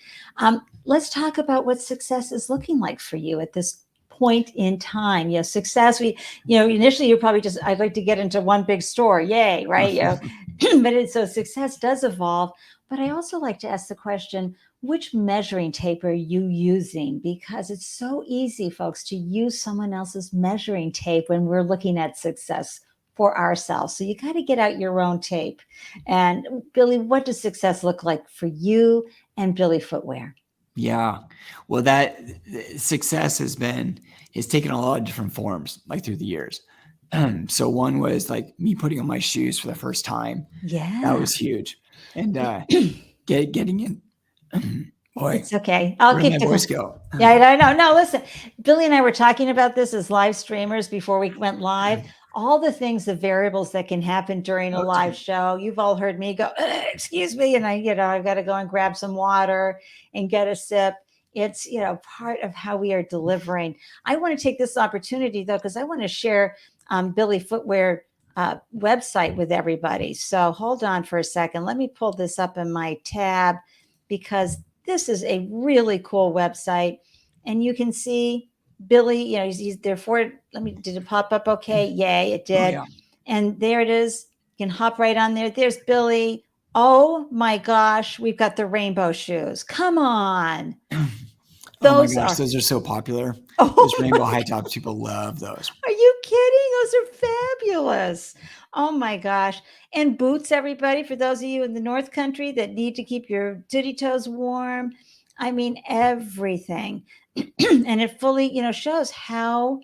Let's talk about what success is looking like for you at this point in time. Success, initially you're probably just, I'd like to get into one big store. Yay. Right. But so success does evolve. But I also like to ask the question, which measuring tape are you using? Because it's so easy, folks, to use someone else's measuring tape when we're looking at success for ourselves. So you got to get out your own tape. And Billy, what does success look like for you and BILLY Footwear? Yeah. Well, that success has taken a lot of different forms, like through the years. So one was like me putting on my shoes for the first time. Yeah. That was huge. And getting in. Boy, it's okay. I'll keep my voice go. Yeah, I know. No, listen, Billy and I were talking about this as live streamers before we went live. All the things, the variables that can happen during a live show. You've all heard me go, excuse me. And I've got to go and grab some water and get a sip. It's, part of how we are delivering. I want to take this opportunity though, because I want to share BILLY Footwear website with everybody. So hold on for a second. Let me pull this up in my tab, because this is a really cool website. And you can see Billy, he's there for it. Did it pop up okay? Yay, it did. Oh, yeah. And there it is. You can hop right on there. There's Billy. Oh my gosh, we've got the rainbow shoes. Come on. Those are so popular. Those rainbow high tops, people love those. Are you kidding? Those are fabulous. Oh my gosh. And boots, everybody, for those of you in the North Country that need to keep your titty toes warm. I mean, everything. And it fully, shows how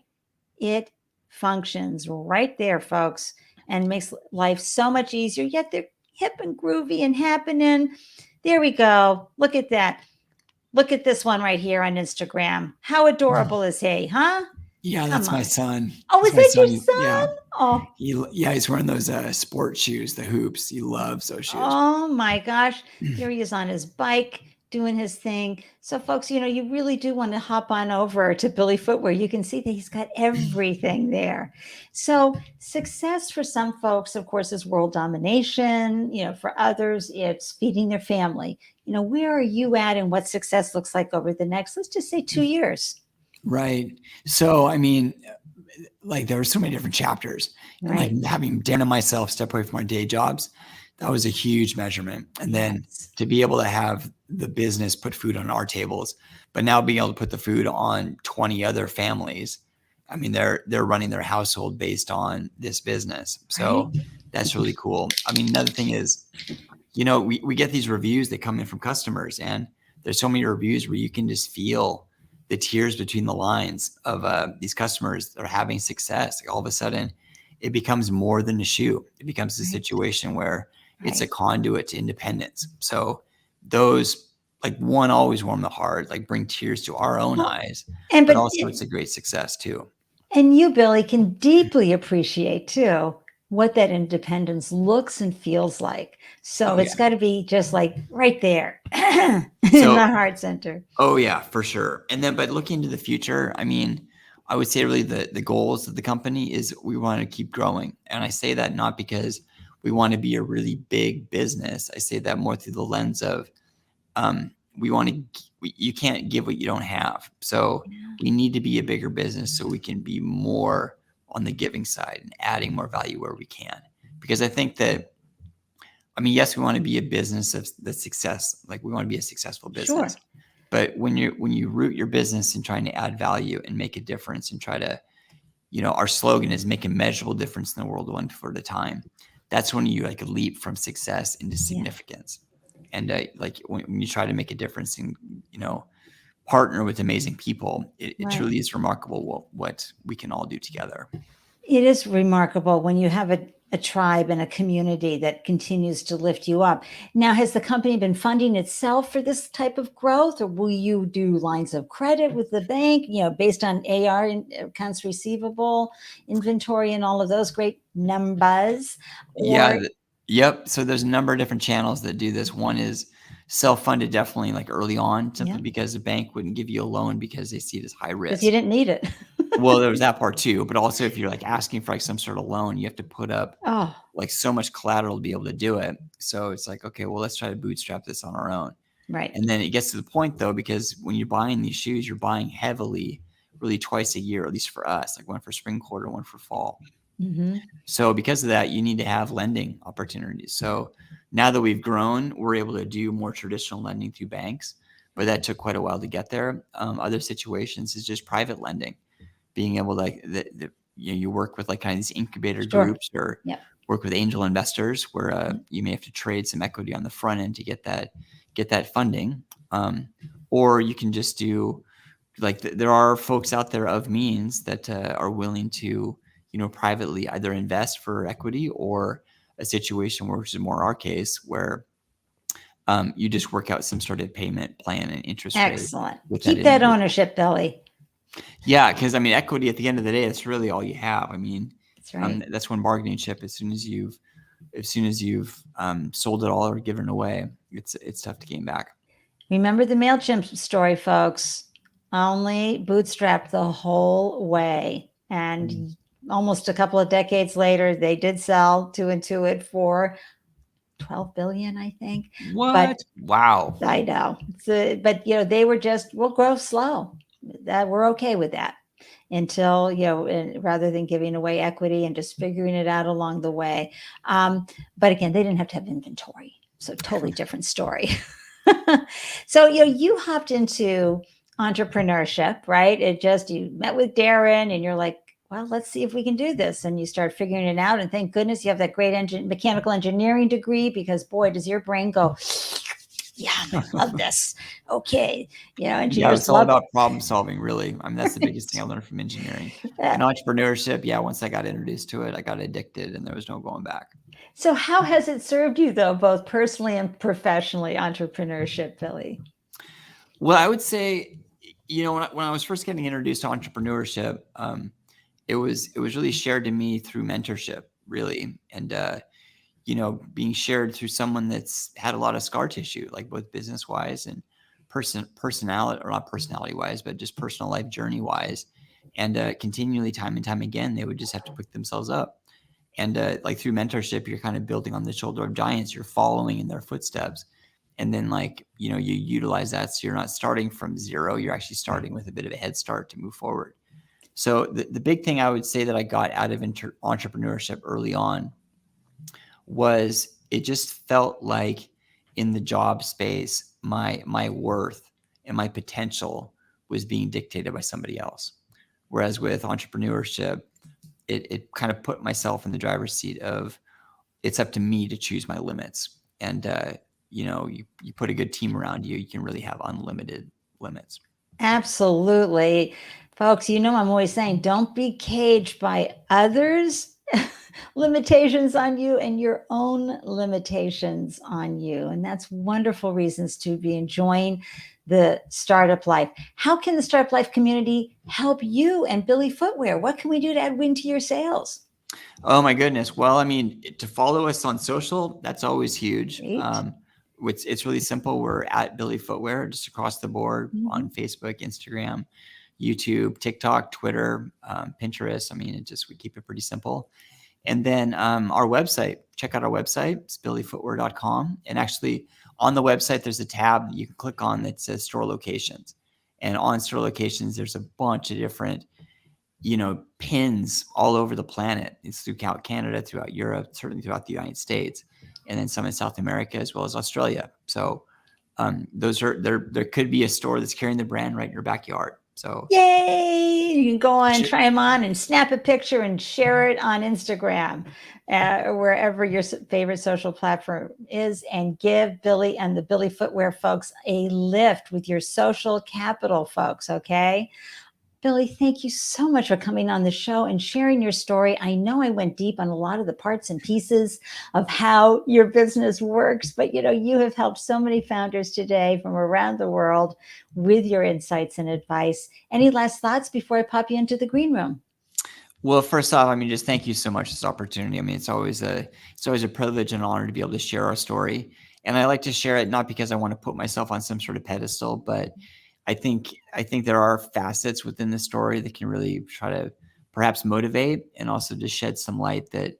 it functions right there, folks, and makes life so much easier. Yet they're hip and groovy and happening. There we go. Look at that. Look at this one right here on Instagram. How adorable is he, huh? Yeah, that's my son. Oh, is that your son? Yeah. Oh, he's wearing those sport shoes, the hoops. He loves those shoes. Oh my gosh. Here he is on his bike doing his thing. So folks, you really do want to hop on over to BILLY Footwear. You can see that he's got everything there. So success for some folks, of course, is world domination. For others, it's feeding their family. Where are you at and what success looks like over the next, let's just say 2 years? Right. So, there were so many different chapters. Right. And having Darin and myself step away from our day jobs, that was a huge measurement. And then to be able to have the business put food on our tables, but now being able to put the food on 20 other families. They're running their household based on this business. So that's really cool. Another thing is, we get these reviews that come in from customers, and there's so many reviews where you can just feel the tears between the lines of these customers that are having success. Like all of a sudden, it becomes more than a shoe. It becomes a situation where it's a conduit to independence. So those, like, one, always warm the heart, like bring tears to our own eyes, but also it's a great success too. And you, Billy, can deeply appreciate too what that independence looks and feels like. So it's got to be just like right there in the heart center. Oh yeah, for sure. And then, but looking into the future, I mean, I would say really the goals of the company is we want to keep growing. And I say that not because we want to be a really big business. I say that more through the lens of you can't give what you don't have. So we need to be a bigger business so we can be more on the giving side and adding more value where we can. Because I think that, I mean, yes, we want to be a business of the success. Like we want to be a successful business. Sure. But when you root your business in trying to add value and make a difference and try to, our slogan is make a measurable difference in the world one foot at a time. That's when you like leap from success into significance. And like when you try to make a difference and, partner with amazing people, it truly is remarkable what we can all do together. It is remarkable when you have a tribe and a community that continues to lift you up. Now, has the company been funding itself for this type of growth, or will you do lines of credit with the bank, based on AR, accounts receivable, inventory, and all of those great numbers? Yep. So there's a number of different channels that do this. One is self-funded, definitely like early on, simply because the bank wouldn't give you a loan because they see it as high risk. Because you didn't need it. Well, there was that part too, but also if you're like asking for like some sort of loan, you have to put up like so much collateral to be able to do it. So it's like, okay, well, let's try to bootstrap this on our own. Right. And then it gets to the point though, because when you're buying these shoes, you're buying heavily, really twice a year, at least for us, like one for spring quarter, one for fall. Mm-hmm. So because of that, you need to have lending opportunities. So now that we've grown, we're able to do more traditional lending through banks, but that took quite a while to get there. Other situations is just private lending, being able to you work with like kind of these incubator groups or work with angel investors where you may have to trade some equity on the front end to get that funding, or you can just do like there are folks out there of means that are willing to privately either invest for equity or a situation where, which is more our case, where you just work out some sort of payment plan and interest rate. Excellent. Keep that ownership, Billy. Yeah, because I mean, equity at the end of the day, that's really all you have. I mean, that's right. That's when bargaining chip. As soon as you've sold it all or given it away, it's tough to gain back. Remember the MailChimp story, folks. Only bootstrapped the whole way, and almost a couple of decades later, they did sell to Intuit for $12 billion, I think. What? Wow. I know. But they were just, we'll grow slow. That we're okay with that until, rather than giving away equity and just figuring it out along the way. But again, they didn't have to have inventory. So totally different story. So, you hopped into entrepreneurship, right? You met with Darin and you're like, well, let's see if we can do this. And you start figuring it out. And thank goodness you have that great mechanical engineering degree, because boy, does your brain go, yeah, I love this. Okay. It's all about problem solving, really. I mean, that's the biggest thing I learned from engineering. And entrepreneurship, once I got introduced to it, I got addicted and there was no going back. So how has it served you, though, both personally and professionally, entrepreneurship, Billy? Well, I would say, when I was first getting introduced to entrepreneurship, it was really shared to me through mentorship, really. And, being shared through someone that's had a lot of scar tissue, like both business wise and personality, or not personality wise, but just personal life journey wise. And continually, time and time again, they would just have to pick themselves up. And like through mentorship, you're kind of building on the shoulder of giants. You're following in their footsteps. And then you utilize that. So you're not starting from zero. You're actually starting with a bit of a head start to move forward. So the big thing I would say that I got out of entrepreneurship early on was it just felt like in the job space, my worth and my potential was being dictated by somebody else. Whereas with entrepreneurship, it kind of put myself in the driver's seat of it's up to me to choose my limits. And, you put a good team around you, you can really have unlimited limits. Absolutely. Folks, you know, I'm always saying don't be caged by others' limitations on you and your own limitations on you. And that's wonderful reasons to be enjoying the startup life. How can the startup life community help you and Billy Footwear? What can we do to add wind to your sails? Oh my goodness. Well, I mean, to follow us on social, that's always huge. Great. It's really simple. We're at Billy Footwear just across the board on Facebook, Instagram, YouTube, TikTok, Twitter, Pinterest. I mean, we keep it pretty simple. And then our website, check out our website. It's billyfootwear.com. And actually on the website, there's a tab that you can click on that says store locations. And on store locations, there's a bunch of different, pins all over the planet. It's throughout Canada, throughout Europe, certainly throughout the United States, and then some in South America as well as Australia. So there could be a store that's carrying the brand right in your backyard. So yay! You can go on, try them on, and snap a picture and share it on Instagram, wherever your favorite social platform is, and give Billy and the Billy Footwear folks a lift with your social capital, folks. Okay. Billy, thank you so much for coming on the show and sharing your story. I know I went deep on a lot of the parts and pieces of how your business works, but you have helped so many founders today from around the world with your insights and advice. Any last thoughts before I pop you into the green room? Well, first off, I mean, just thank you so much for this opportunity. I mean, it's always a privilege and honor to be able to share our story. And I like to share it not because I want to put myself on some sort of pedestal, but I think there are facets within the story that can really try to perhaps motivate and also just shed some light that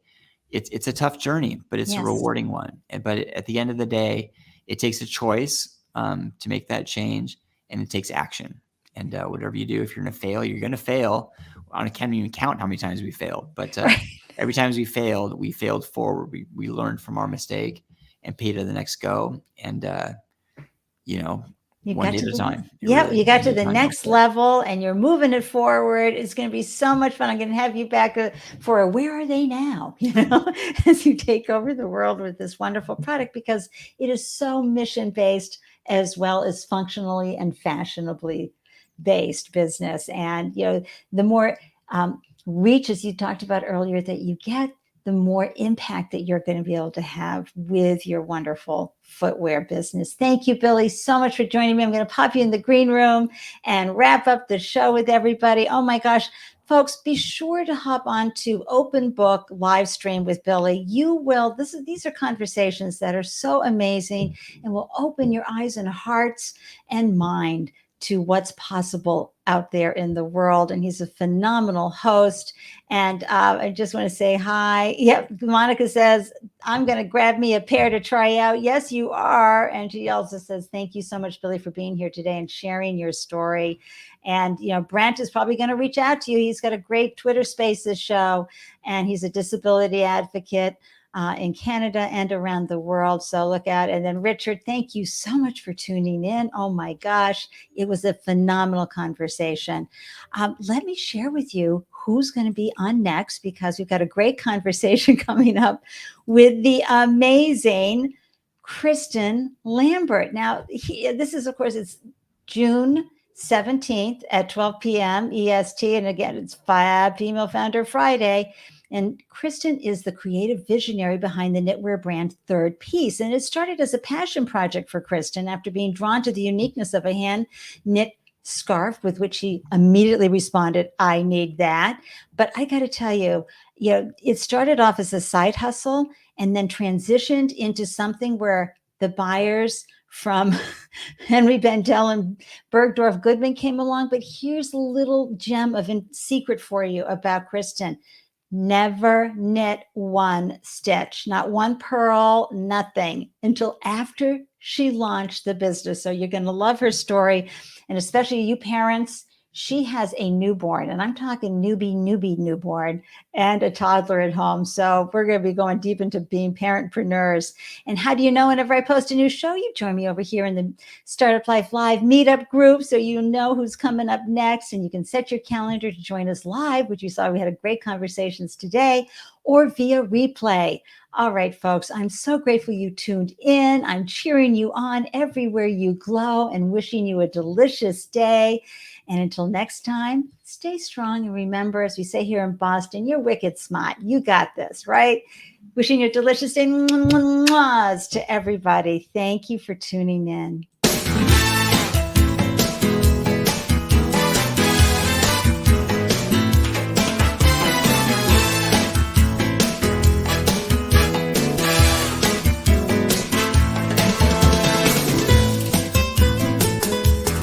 it's a tough journey, but it's a rewarding one. But at the end of the day, it takes a choice to make that change, and it takes action. And whatever you do, if you're going to fail, you're going to fail. I can't even count how many times we failed, but every time we failed forward. We learned from our mistake and paid to the next go. And one day at a time. Yep, you got to the next level and you're moving it forward. It's going to be so much fun. I'm going to have you back for a where are they now? As you take over the world with this wonderful product, because it is so mission-based as well as functionally and fashionably based business. And the more reach, as you talked about earlier, that you get, the more impact that you're going to be able to have with your wonderful footwear business. Thank you, Billy, so much for joining me. I'm going to pop you in the green room and wrap up the show with everybody. Oh my gosh, folks, be sure to hop on to Open Book live stream with Billy. You will, these are conversations that are so amazing and will open your eyes and hearts and mind to what's possible out there in the world. And he's a phenomenal host. And I just want to say hi. Yep. Monica says, I'm going to grab me a pair to try out. Yes, you are. And she also says, thank you so much, Billy, for being here today and sharing your story. And, Brent is probably going to reach out to you. He's got a great Twitter Spaces show, and he's a disability advocate in Canada and around the world. So look out. And then Richard, thank you so much for tuning in. Oh my gosh, it was a phenomenal conversation. Let me share with you who's going to be on next, because we've got a great conversation coming up with the amazing Kristen Lambert. Now, this is, of course, it's June 17th at 12 p.m. EST. And again, it's Fab Female Founder Friday. And Kristen is the creative visionary behind the knitwear brand Third Piece. And it started as a passion project for Kristen after being drawn to the uniqueness of a hand knit scarf, with which she immediately responded, I need that. But I got to tell you, it started off as a side hustle and then transitioned into something where the buyers from Henry Bendel and Bergdorf Goodman came along. But here's a little gem of secret for you about Kristen. Never knit one stitch, not one purl, nothing, until after she launched the business. So you're going to love her story. And especially you parents, She has a newborn, and I'm talking newbie newborn, and a toddler at home. So we're going to be going deep into being parentpreneurs. And how do you know whenever I post a new show, you join me over here in the Startup Life Live meetup group, so you know who's coming up next, and you can set your calendar to join us live, which you saw we had a great conversations today, or via replay. All right, folks, I'm so grateful you tuned in. I'm cheering you on everywhere you glow and wishing you a delicious day. And until next time, stay strong. And remember, as we say here in Boston, you're wicked smart. You got this, right? Wishing you a delicious day to everybody. Thank you for tuning in.